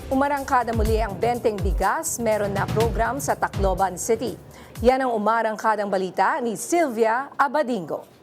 Umarangkada muli ang benteng bigas, meron na program sa Tacloban City. Yan ang umarangkadang balita ni Sylvia Abadingo.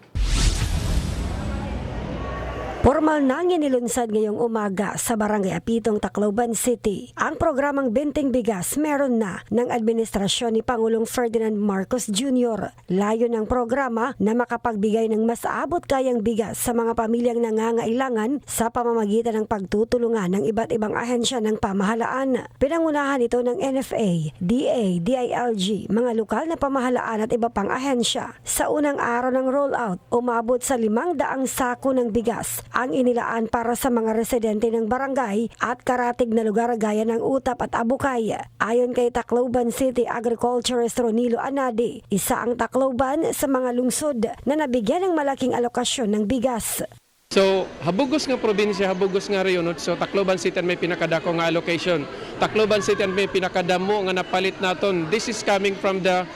Formal nang inilunsad ngayong umaga sa Barangay Apitong, Tacloban City. Ang programang Benteng Bigas meron na ng administrasyon ni Pangulong Ferdinand Marcos Jr. Layo ng programa na makapagbigay ng mas abot kayang bigas sa mga pamilyang nangangailangan sa pamamagitan ng pagtutulungan ng iba't ibang ahensya ng pamahalaan. Pinangunahan ito ng NFA, DA, DILG, mga lokal na pamahalaan at iba pang ahensya. Sa unang araw ng rollout, umabot sa 500 sako ng bigas ang inilaan para sa mga residente ng barangay at karatig na lugar gaya ng Utap at Abukay. Ayon kay Tacloban City Agriculturist Ronilo Anade, isa ang Tacloban sa mga lungsod na nabigyan ng malaking alokasyon ng bigas. So, habugos nga probinsya, habugos nga reyon. So, Tacloban City may pinakadako nga allocation. Tacloban City may pinakadamo nga napalit naton. This is coming from the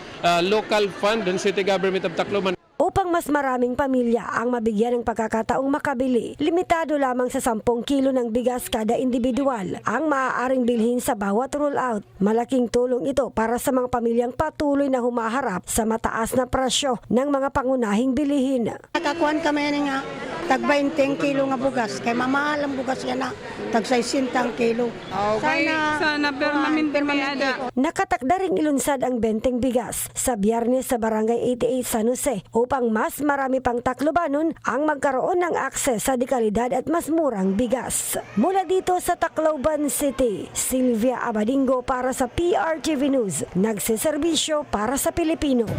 local fund ng City Government of Tacloban. Upang mas maraming pamilya ang mabigyan ng pagkakataong makabili, limitado lamang sa 10 kilo ng bigas kada individual ang maaaring bilhin sa bawat rollout. Malaking tulong ito para sa mga pamilyang patuloy na humaharap sa mataas na presyo ng mga pangunahing bilihin. Nakakuan kami nga tag 20 kilo nga bugas kay mamahal ang bugas yan na tag 60 kilo. Okay, sana permanente may ada. Nakatakda ring ilunsad ang benteng bigas sa Biyernes sa Barangay 88 San Jose upang mas marami pang Taclobanon ang magkaroon ng akses sa dekalidad at mas murang bigas. Mula dito sa Tacloban City, Sylvia Abadingo para sa PRTV News, nagseserbisyo para sa Pilipino.